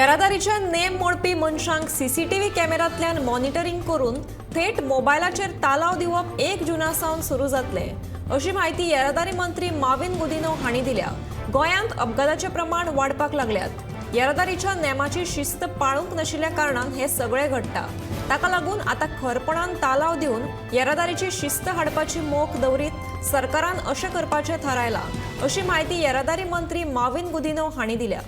येरादारीचे name मोडपी मनशांक CCTV कॅमेरांतल्यान monitoring करून थेट मोबायलाचेर तालाव दिवप 1 जूना सावन सुरू जातले अशी माहिती येरादारी मंत्री माविन गुदिन्हो हांणी दिल्या। गोंयांत अपघाताचे प्रमाण वाडपाक लागल्यात। येरादारीच्या नेमाची शिस्त पाळूंक नाशिल्ल्या कारणान हे सगळे घडटा। ताका लागून आता खरपणान तालाव दिवन येरादारीची शिस्त हाडपाची मोख दवरीत सरकारान अशें करपाचें थारायलां अशी माहिती येरादारी मंत्री माविन गुदिन्हो हांणी दिल्या।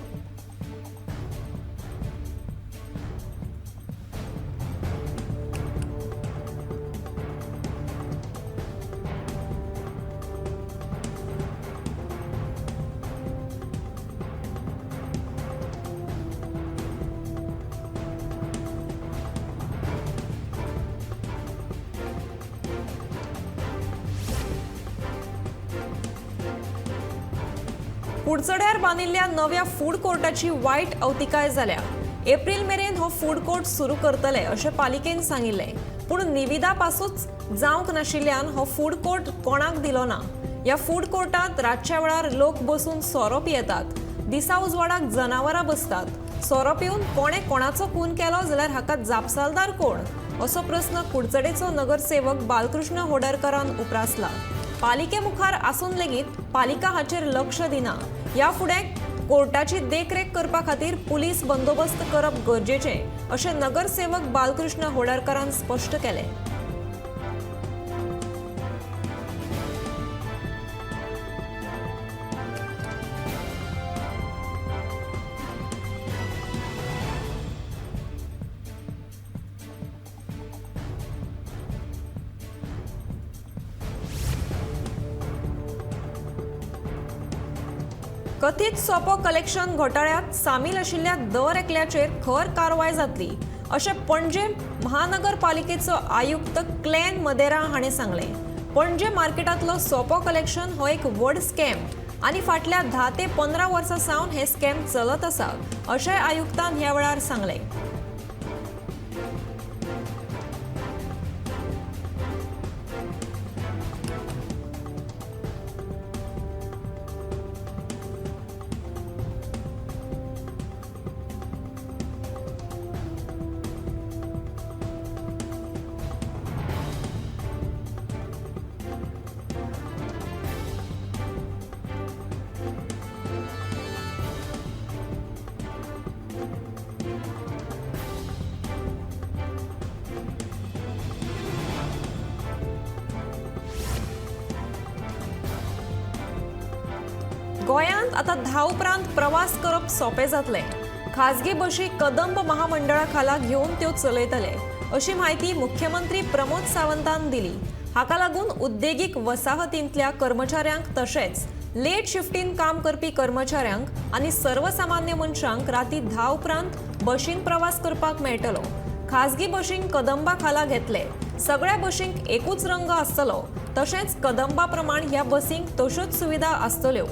कुडचड्यार बांदिल्ल्या नव्या फूड कोर्टाची वायट अवतिकाय जाल्या। एप्रिल मेरेन हो फूड कोर्ट सुरू करतले अशें पालिकेन सांगिल्ले, पूण निविदा पासूच जावंक नाशिल्ल्यान हो फूड कोर्ट कोणाक दिलो ना। ह्या फूड कोर्टात रातच्या वेळार लोक बसून सोरो पियेतात, दिसा उजवाडाक जनावरां बसतात। सोरो पिवन कोणे कोणाचो खून केलो जाल्यार हाका जापसालदार कोण असो प्रस्न कुडचडेचो नगरसेवक बालकृष्ण होडरकरान उप्रासला। पालिके मुखार आसून लेगीत पालिका हाचेर लक्ष दिना। ह्या फुडें कोर्टाची देखरेख करपा खातीर पुलीस बंदोबस्त करप गरजेचें अशें नगरसेवक बालकृष्ण होडरकरान स्पश्ट केलें। कथित सोपो कलेक्शन घोटाळ्यात सामील आशिल्ल्या दर एकल्याचेर खर कारवाय जातली अशें पणजे महानगरपालिकेचो आयुक्त क्लेन मदेरा हाणें सांगलें। पणजे मार्केटांतलो सोपो कलेक्शन हो एक व्हड स्कॅम आनी फाटल्या 10 ते 15 वर्सां सावन हे स्कॅम चलत आसा अशें आयुक्तान ह्या वेळार सांगलें। गोंयांत आता 10 उपरांत प्रवास करप सोपे जातले। खासगी बशी कदंब महामंडळा खाला घेवन त्यो चलयतले अशी माहिती मुख्यमंत्री प्रमोद सावंतान दिली। हाका लागून उद्देगीक वसाहतींतल्या कर्मचाऱ्यांक तशेंच लेट शिफ्टीन काम करपी कर्मचाऱ्यांक आनी सर्वसामान्य मनशांक राती 10 उपरांत बशीन प्रवास करपाक मेळटलो। खासगी बशींक कदंबा खाला घेतले। सगळ्या बशींक एकूच रंग आसतलो, तशेंच कदंबा प्रमाण ह्या बसींक तश्योच सुविधा आसतल्यो।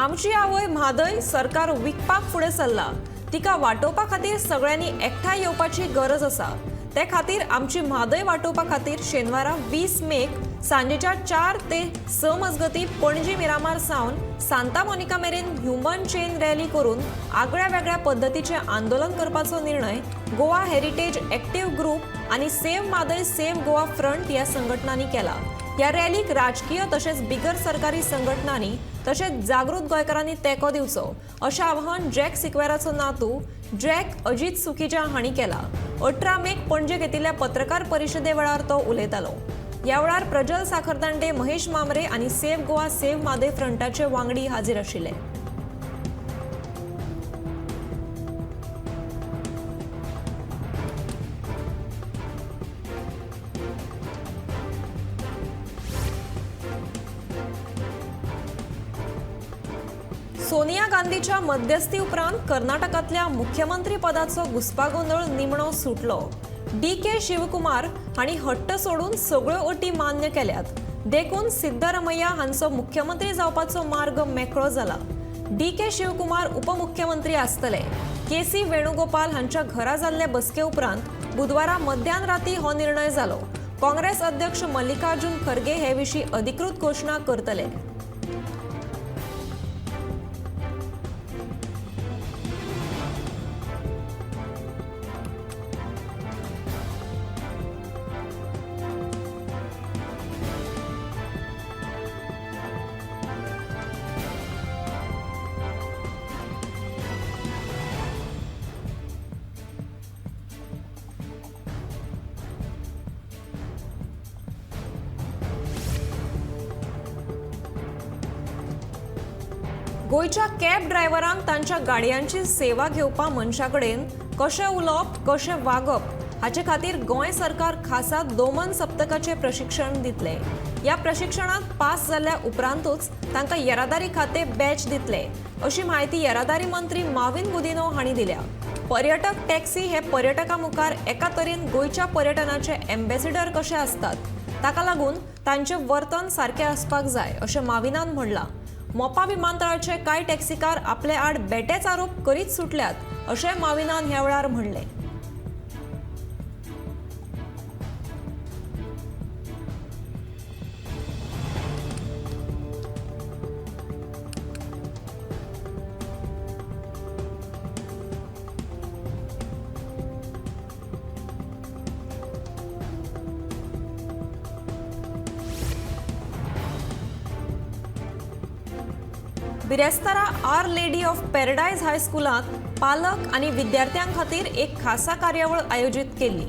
आमची आवय म्हादय सरकार विकपाक फुडें सरला। तिका वाटोवपा खातीर सगळ्यांनी एकठांय येवपाची गरज आसा। ते खातीर आमची म्हादय वाटोवपा खातीर शेनवारा 20 मेक सांजेच्या 4 ते 6 मजगतीं पणजी मिरामार सावन सांता मोनिका मेरेन ह्युमन चेन रॅली करून आगळ्या वेगळ्या पद्दतीचें आंदोलन करपाचो निर्णय गोवा हेरिटेज एक्टिव्ह ग्रुप आनी save Mhadei save Goa front ह्या संघटनांनी केला। ह्या रॅलीक राजकीय तशेंच बिगर सरकारी संघटनांनी तशेंच जागृत गोंयकारांनी तेंको दिवचो अशें आवाहन जॅक सिक्वेराचो नातू जॅक अजीत सुखीजा हांणी केलां। 18 मेक पणजे घेतिल्ल्या पत्रकार परिशदे वेळार तो उलयतालो। ह्या वेळार प्रज्वल साखरदांडे, महेश मामरे आनी सेव्ह गोवा सेव्ह म्हादय फ्रंटाचे वांगडी हाजीर आशिल्ले। सोनिया गांधीच्या मध्यस्थी उपरांत कर्नाटकातल्या मुख्यमंत्री पदाचो घुसपागोंदळ निमणो सुटलो। DK शिवकुमार हांणी हट्ट सोडून सगळ्यो अटी मान्य केल्यात। देखून सिद्धरामय्या हांचो मुख्यमंत्री जावपाचो मार्ग मेकळो जाला। DK शिवकुमार उपमुख्यमंत्री आसतले। KC वेणुगोपाल हांच्या घरा जाल्ले बसके उपरांत बुधवारा मध्यान राती हो निर्णय जालो। काँग्रेस अध्यक्ष मल्लिकार्जुन खरगे हे विशीं अधिकृत घोषणा करतले। गोयच्या कॅब ड्रायव्हरांक तांच्या गाडयांची सेवा घेवपा मनशाकडेन कशें उलोवप कशें वागप हाचे खातीर गोंय सरकार खासा दोमन सप्तकाचे प्रशिक्षण दितले। ह्या प्रशिक्षणात पास जाल्ल्या उपरांतूच तांकां येरादारी खाते बॅच दितले अशी माहिती येरादारी मंत्री माविन गुदिनो हांणी दिल्या। पर्यटक टॅक्सी हे पर्यटकां मुखार एका तरेन गोयच्या पर्यटनाचे एम्बेसिडर कशे आसतात ताका लागून तांचें वर्तन सारकें आसपाक जाय अशें माविनान म्हणलां। मोपा विमानतळाचे कांय टॅक्सीकार आपले आड बेटेच आरोप करीत सुटल्यात अशें माविनान ह्या वेळार म्हणलें। बिरेस्तारा आर लेडी ऑफ पॅराडायज हायस्कुलांत पालक आनी विद्यार्थ्यां खातीर एक खासा कार्यावळ आयोजीत केल्ली।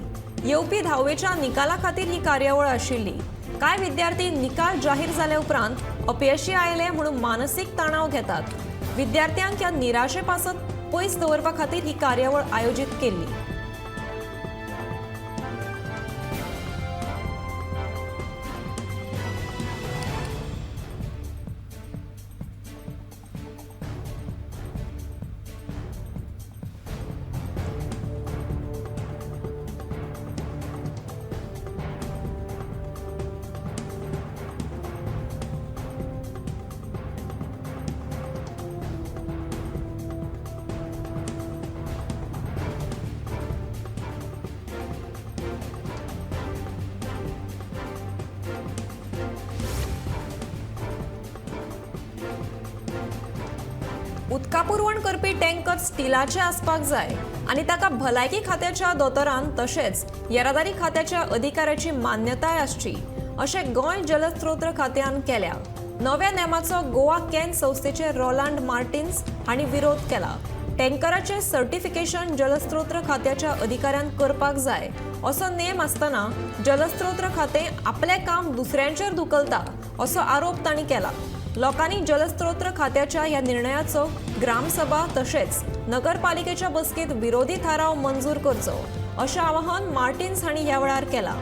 येवपी धावेच्या निकाला खातीर ही कार्यावळ आशिल्ली। कांय विद्यार्थी निकाल जाहीर जाले उपरांत अपयशी आयले म्हणून मानसीक तणाव घेतात। विद्यार्थ्यांक ह्या निराशे पासत पयस दवरपा खातीर ही कार्यावळ आयोजीत केल्ली। उदका पुरवण करपी टँकर स्टीलाचे आसपाक जाय आनी ताका भलायकी खात्याच्या दोतोरान तशेंच येरादारी खात्याच्या अधिकाऱ्याची मान्यताय आसची अशें गोंय जलस्रोत खात्यान केल्या। नव्या नेमाचो गोवा कॅन संस्थेचे रोलांड मार्टिन्स हांणी विरोध केला। टँकराचे सर्टिफिकेशन जलस्रोत खात्याच्या अधिकाऱ्यान करपाक जाय असो नेम आसतना जलस्रोत खातें आपलें काम दुसऱ्यांचेर धुकलता असो आरोप तांणी केला। लोकांनी जलस्रोत खात्याच्या ह्या निर्णयाचो ग्रामसभा तशेंच नगरपालिकेच्या बसकेत विरोधी थाराव मंजूर करचो अशें आवाहन मार्टिन्स हांणी ह्या वेळार केलां।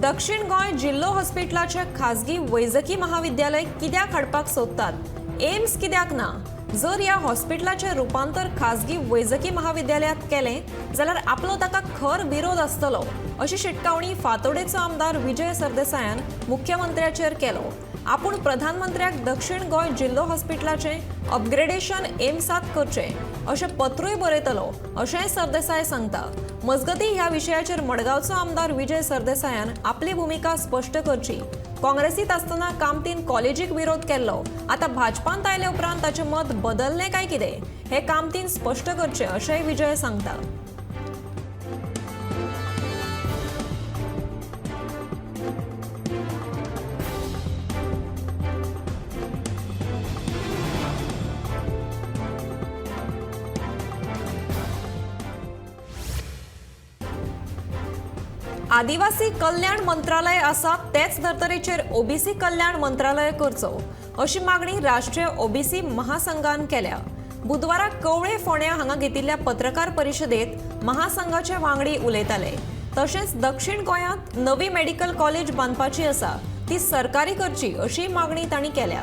दक्षिण गोंय जिल्लो हॉस्पिटलाचे खाजगी वैजकी महाविद्यालय कित्याक हाडपाक सोदतात? एम्स कित्याक ना? जर ह्या हॉस्पिटलाचे रूपांतर खाजगी वैजकी महाविद्यालयात केले जाल्यार आपलो ताका खर विरोध आसतलो अशी शिटकावणी फातोडेचो आमदार विजय सरदेसायान मुख्यमंत्र्याचेर केलो। आपूण प्रधानमंत्र्याक दक्षिण गोंय जिल्लो हॉस्पिटलाचे अपग्रेडेशन एम्सात करचे अशें पत्रूय बरयतलो अशेंय सरदेसाय सांगता। मजगती ह्या विशयाचेर मडगांवचो आमदार विजय सरदेसायान आपली भूमिका स्पश्ट करची। काँग्रेसीत आसतना कामतीन कॉलेजीक विरोध केल्लो, आता भाजपांत आयले उपरांत ताचें मत बदललें काय कितें हे कामतीन स्पश्ट करचें अशेंय विजय सांगता। आदिवासी कल्याण मंत्रालय आसा तेच धर्तरेचेर ओबीसी कल्याण मंत्रालय करचो अशी मागणी राष्ट्रीय ओबीसी महासंघान केल्या। बुधवाराक कवळे फोंड्या हांगा घेतिल्ल्या पत्रकार परिशदेत महासंघाचे वांगडी उलयताले। तशेंच दक्षिण गोंयांत नवी मेडिकल कॉलेज बांदपाची आसा ती सरकारी करची अशी मागणी तांणी केल्या।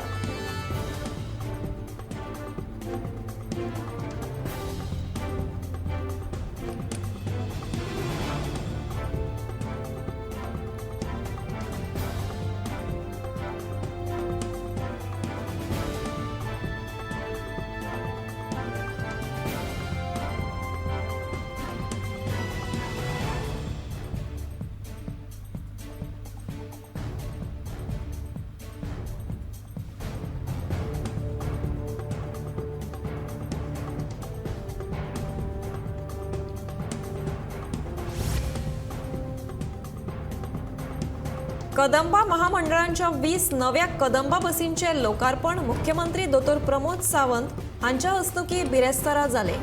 कदंबा महामंडळांच्या 20 नव्या कदंबा बसींचे लोकार्पण मुख्यमंत्री दोतोर प्रमोद सावंत हांच्या हस्तुकी बिरेस्तारा जाले।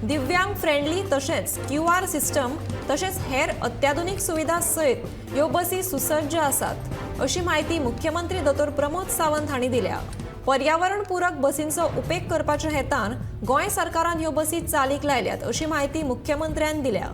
दिव्यांग फ्रेंडली तशेंच QR सिस्टम तशेंच हेर अत्याधुनिक सुविधा सयत ह्यो बसी सुसज्ज आसात अशी माहिती मुख्यमंत्री दोतोर प्रमोद सावंत हांणी दिल्या। पर्यावरण पूरक बसींचो उपेग करपाच्या हेतान गोंय सरकारान ह्यो बसी चालीक लायल्यात अशी माहिती मुख्यमंत्र्यान दिल्या।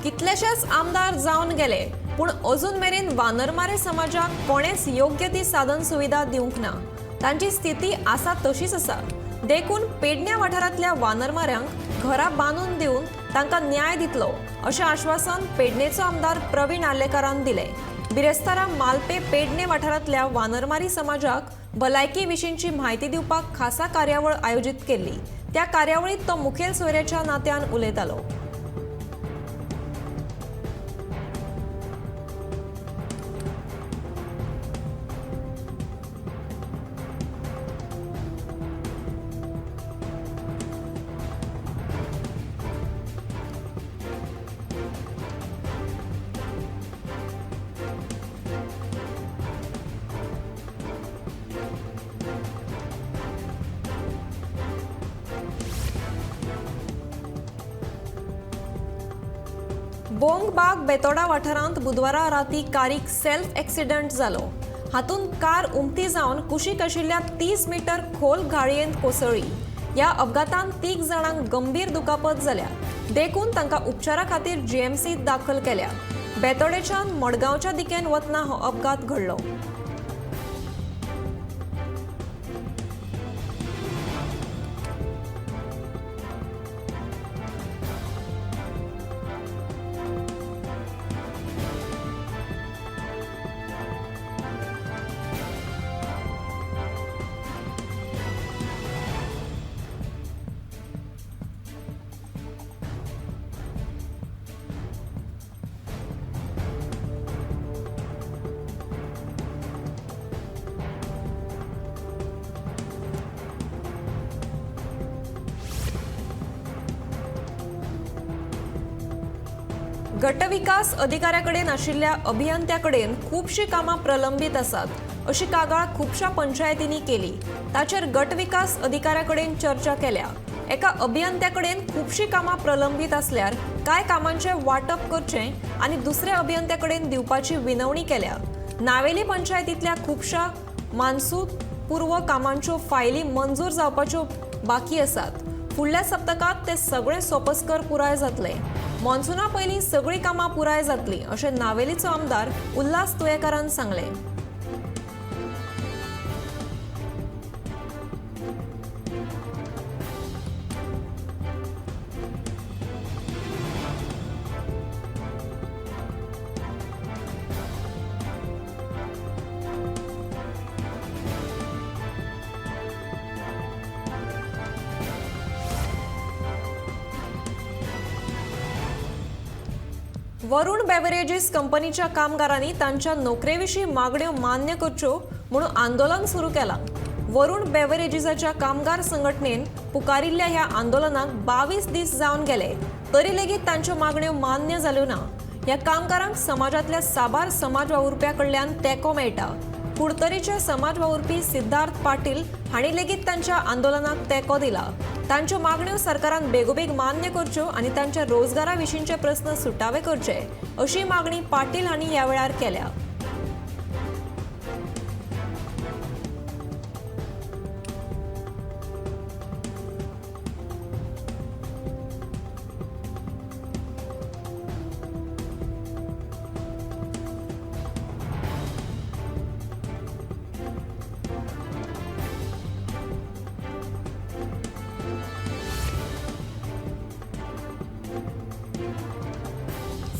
कितलेशेच आमदार जावन गेले पूण अजून मेरेन वानरमारे समाजाक कोणेच योग्य ती साधन सुविधा दिवंक ना। तांची स्थिती आसा तशीच आसा। देखून पेडण्या वाठारांतल्या वानरमाऱ्यांक घरां बांदून दिवन तांकां न्याय दितलो अशें आश्वासन पेडणेचो आमदार प्रवीण आर्लेकारान दिलें। बिरेस्तारा मालपे पेडणे वाठारांतल्या वानरमारी समाजाक भलायकी विशींची म्हायती दिवपाक खासा कार्यावळ आयोजीत केल्ली। त्या कार्यावळीत तो मुखेल सोयऱ्याच्या नात्यान उलयतालो। बोंगबाग बेतोडा वाठारांत बुधवारा राती कारीक सेल्फ एक्सिडेंट जालो। हातूंत कार उमती जावन कुशीक आशिल्ल्या 30 मीटर खोल गाळयेंत कोसळ्ळी। ह्या अपघातांत 3 जाणांक गंभीर दुखापत जाल्या। देखून तांकां उपचारा खातीर जीएमसीत दाखल केल्या। बेतोडेच्यान मडगांवच्या दिकेन वतना हो अपघात घडलो। गटविकास अधिकाऱ्याकडेन आशिल्ल्या अभियंत्याकडेन खूबशीं कामां प्रलंबीत आसात अशी कागाळ खुबशा पंचायतींनी केली। ताचेर गटविकास अधिकाऱ्याकडेन चर्चा केल्या। एका अभियंत्याकडेन खूबशीं कामां प्रलंबीत आसल्यार कांय कामांचे वाटप करचें आनी दुसऱ्या अभियंत्याकडेन दिवपाची विनवणी केल्या। नावेली पंचायतींतल्या खुबशा मानसूद पूर्व कामांच्यो फायली मंजूर जावपाच्यो बाकी आसात। फुडल्या सप्तकात ते सगळे सोपस्कर पुराय जातले। मॉन्सूना पयलीं सगळीं कामां पुराय जातलीं अशें नावेलीचो आमदार उल्हास तुयेकारान सांगलें। वरुण बेवरेजेस कंपनीच्या कामगारांनी तांच्या नोकरेविशीं मागण्यो मान्य करच्यो म्हणून आंदोलन सुरू केलां. वरुण बेवरेजेसाच्या कामगार संघटनेन पुकारिल्ल्या ह्या आंदोलनाक 22 दीस जावन गेले तरी लेगीत तांच्यो मागण्यो मान्य जाल्यो ना. ह्या कामगारांक समाजातल्या साबार समाज वावुरप्यां कडल्यान तेंको मेळटा. कुडतरीचे समाज वावुरपी सिद्धार्थ पाटील हांणी लेगीत तांच्या आंदोलनाक तेंको दिला. तांच्यो मागण्यो सरकारान बेगोबेग मान्य करच्यो आनी तांच्या रोजगारा विशींचे प्रस्न सुटावे करचे अशी मागणी पाटील हांणी ह्या वेळार केल्या.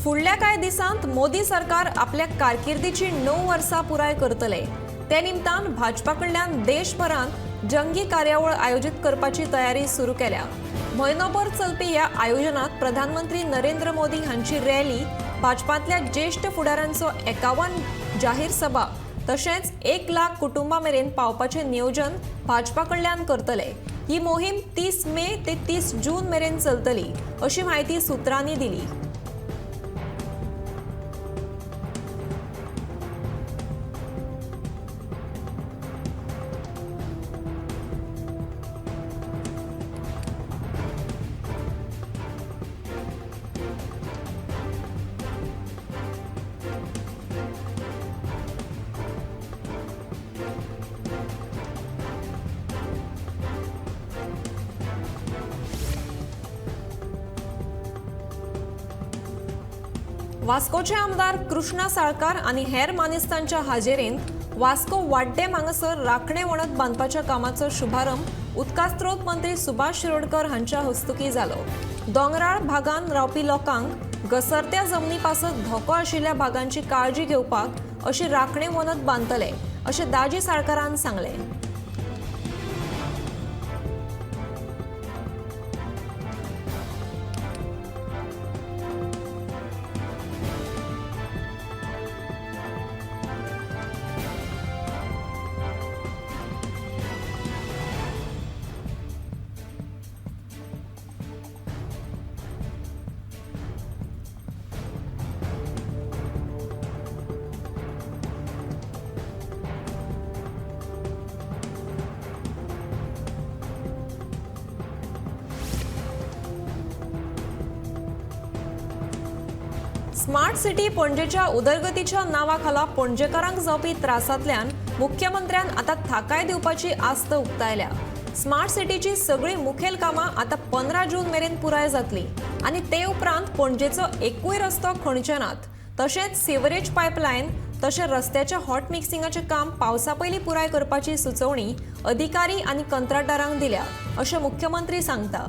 फुडल्या कांय दिसांत मोदी सरकार आपल्या कारकिर्दीची 9 वर्सां पुराय करतले. ते निमतान भाजपा कडल्यान देशभरांत जंगी कार्यावळ आयोजीत करपाची तयारी सुरू केल्या. म्हयनोभर चलपी ह्या आयोजनात प्रधानमंत्री नरेंद्र मोदी हांची रॅली, भाजपांतल्या ज्येष्ठ फुडाऱ्यांचो 51 जाहीर सभा तशेंच 1 लाख कुटुंबां मेरेन पावपाचें नियोजन भाजपा कडल्यान करतले. ही मोहीम 30 मे ते 30 जून मेरेन चलतली अशी माहिती सुत्रांनी दिली. वास्कोचे आमदार कृष्णा साळकार आनी हेर मानेस्तांच्या हाजेरींत वास्को वाड्डेम हांगासर राखणे वणत बांदपाच्या कामाचो शुभारंभ उदकास्त्रोत मंत्री सुभाष शिरोडकर हांच्या हस्तुकीं जालो. दोंगराळ भागांत रावपी लोकांक घसरत्या जमनी पासत धोको आशिल्ल्या भागांची काळजी घेवपाक अशी राखणे वणत बांदतले अशें दाजी साळकारान सांगलें. स्मार्ट सिटी पणजेच्या उदरगतीच्या नावाखाला पणजेकारांक जावपी त्रासांतल्यान मुख्यमंत्र्यान आता थाकाय दिवपाची आस्त उक्तायल्या. स्मार्ट सिटीची सगळी मुखेल कामां आता 15 जून मेरेन पुराय जातली आनी ते उपरांत पणजेचो एकूय रस्तो खणचे नात. तशेंच सिवरेज पायपलायन तशें रस्त्याच्या हॉट मिक्सिंगाचें काम पावसा पयलीं पुराय करपाची सुचोवणी अधिकारी आनी कंत्राटदारांक दिल्या अशें मुख्यमंत्री सांगता.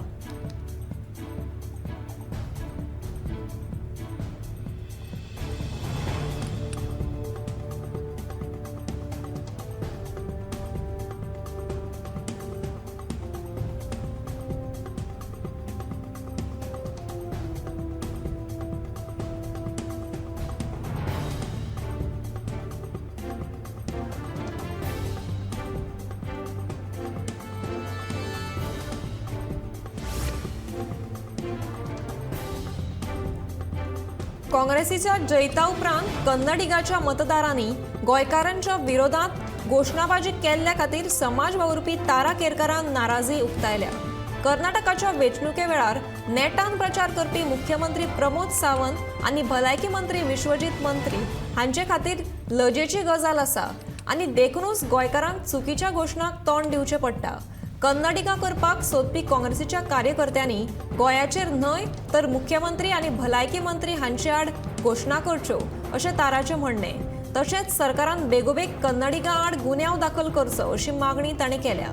काँग्रेसीच्या जैता उपरांत कन्नडिगाच्या मतदारांनी गोंयकारांच्या विरोधात घोषणाबाजी केल्ल्या खातीर समाज वावुरपी तारा केरकारान नाराजी उक्तायल्या. कर्नाटकाच्या वेंचणुके वेळार नेटान प्रचार करपी मुख्यमंत्री प्रमोद सावंत आनी भलायकी मंत्री विश्वजीत मंत्री हांचे खातीर लजेची गजाल आसा आनी देखूनच गोंयकारांक चुकीच्या घोषणाक तोंड दिवचें पडटा. कन्नडिगा करपाक सोदपी काँग्रेसीच्या कार्यकर्त्यांनी गोंयाचेर न्हय तर मुख्यमंत्री आनी भलायकी मंत्री हांचे आड घोषणा करच्यो अशें ताराचें म्हणणें. तशेंच सरकारान बेगोबेग कन्नडिगा आड गुन्यांव दाखल करचो अशी मागणी ताणें केल्या.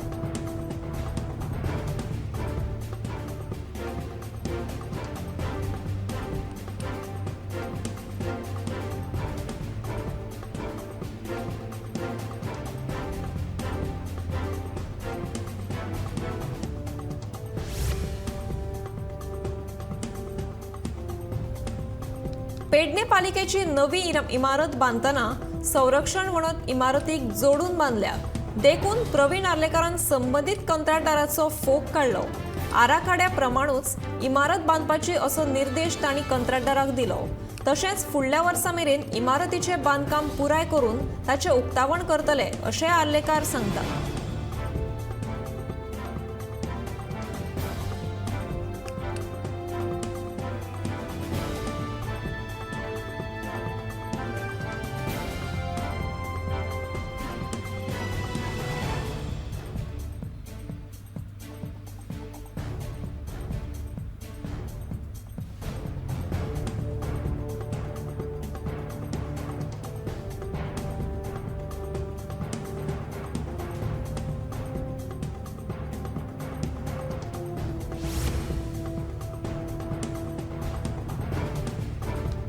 पेडणे पालिकेची नवी इमारत बांधताना संरक्षण म्हणत इमारतीक जोडून बांधल्या देखून प्रवीण आर्लेकरान संबंधित कंत्राटदाराचो फोग काढलो। आराखड्या प्रमाणूच इमारत बांधपाची असो निर्देश तांणी कंत्राटदाराक दिलो। तशेंच फुडल्या वर्सा मेरेन इमारतीचे बांधकाम पुराय करून ताचे उक्तावण करतले अशें आर्लेकार सांगता।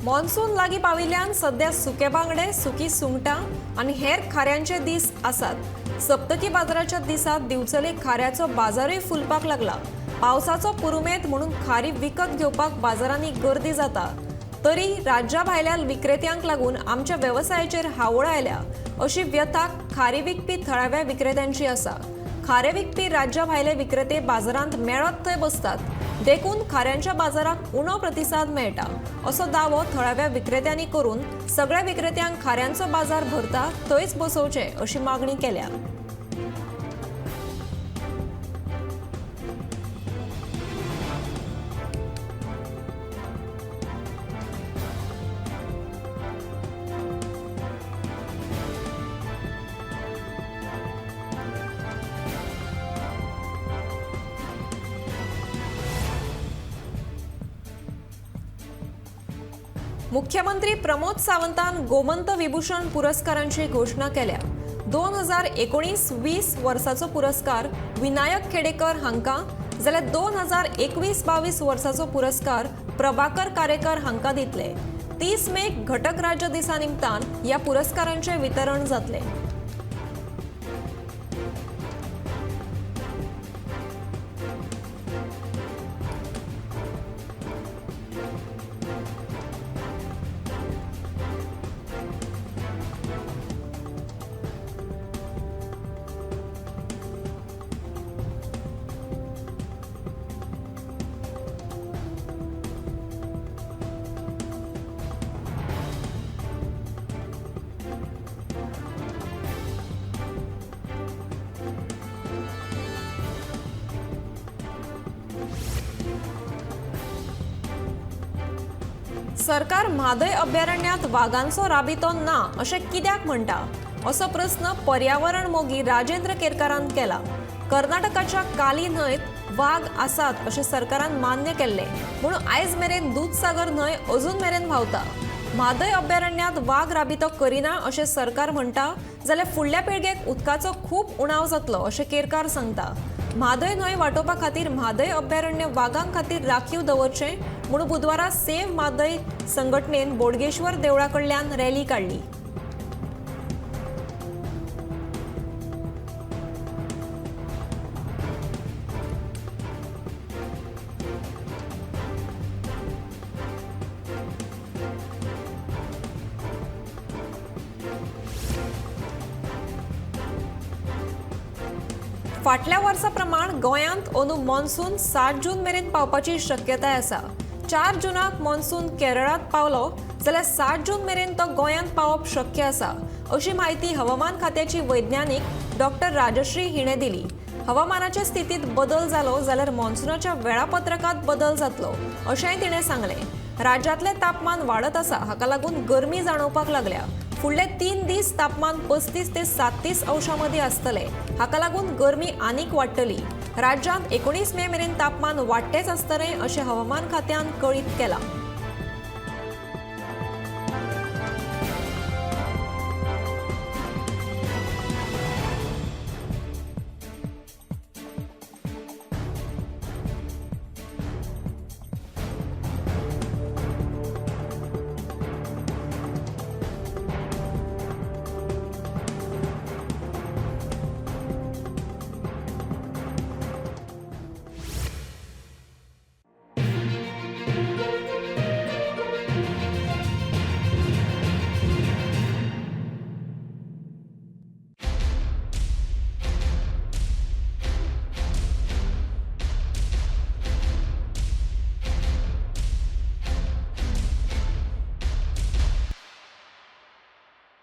मॉन्सून लागीं पाविल्ल्यान सध्या सुके बांगडे, सुकी सुंगटां आनी हेर खाऱ्यांचे दीस आसात। सप्तकी बाजाराच्या दिसात दिवचले खाऱ्याचो बाजारूय फुलपाक लागला। पावसाचो पुरुमेत म्हणून खारी विकत घेवपाक बाजारांनी गर्दी जाता। तरी राज्या भायल्या विक्रेत्यांक लागून आमच्या वेवसायाचेर हावळ आयल्या अशी व्यथा खारी विकपी थळाव्या विक्रेत्यांची आसा। खारे विकपी राज्या भायले विक्रेते बाजारांत मेळत थंय बसतात देखून खाऱ्यांच्या बाजाराक उणो प्रतिसाद मेळटा असो दावो थळाव्या विक्रेत्यांनी करून सगळ्या विक्रेत्यांक खाऱ्यांचो बाजार भरता थंयच बसोवचे अशी मागणी केल्या। मुख्यमंत्री प्रमोद सावंतान गोमंत विभूषण पुरस्कारांची घोषणा केल्या। 2019-20 वर्साचो पुरस्कार विनायक खेडेकर हांकां जाल्यार 2021-22 वर्साचो पुरस्कार प्रभाकर कारेकर हांकां दितले। 30 मेक घटक राज्य दिसा निमतान ह्या पुरस्कारांचे वितरण जातले। सरकार म्हादय अभयारण्यात वाघांचो राबितो ना अशें कित्याक म्हणटा असो प्रस्न पर्यावरण मोगी राजेंद्र केरकारान केला। कर्नाटकाच्या काली न्हंयत वाघ आसात अशें सरकारान मान्य केल्ले म्हणून आयज मेरेन दूधसागर न्हंय अजून मेरेन व्हांवता। म्हादय अभयारण्यात वाघ राबितो करिना अशें सरकार म्हणटा जाल्यार फुडल्या पिळगेक उदकाचो खूब उणाव जातलो अशें केरकार सांगता। म्हादय न्हंय वाटोवपा खातीर म्हादय अभयारण्य वाघां खातीर राखीव दवरचें म्हणून बुधवारा सेव्ह म्हादय संघटनेन बोडगेश्वर देवळा कडल्यान रॅली काडली। फाटल्या वर्सा प्रमाण गोंयांत अंदू मॉन्सून 7 जून मेरेन पावपाची शक्यताय आसा। 4 जूनाक मॉन्सून केरळात पावलो जाल्यार 7 जून मेरेन तो गोंयांत पावप शक्य आसा अशी माहिती हवामान खात्याची वैज्ञानीक डॉक्टर राजश्री हिणे दिली। हवामानाच्या स्थितीत बदल जालो जाल्यार मॉन्सूनाच्या वेळापत्रकात बदल जातलो अशेंय तिणें सांगलें। राज्यांतले तापमान वाडत आसा हाका लागून गरमी जाणवपाक लागल्या। फुडले 3 दीस तापमान 35 ते 37 अंशां मदीं आसतले हाका लागून गरमी आनीक वाडटली। राज्यांत 19 मे मेरेन तापमान वाडटेच आसतलें अशें हवामान खात्यान कळीत केलां।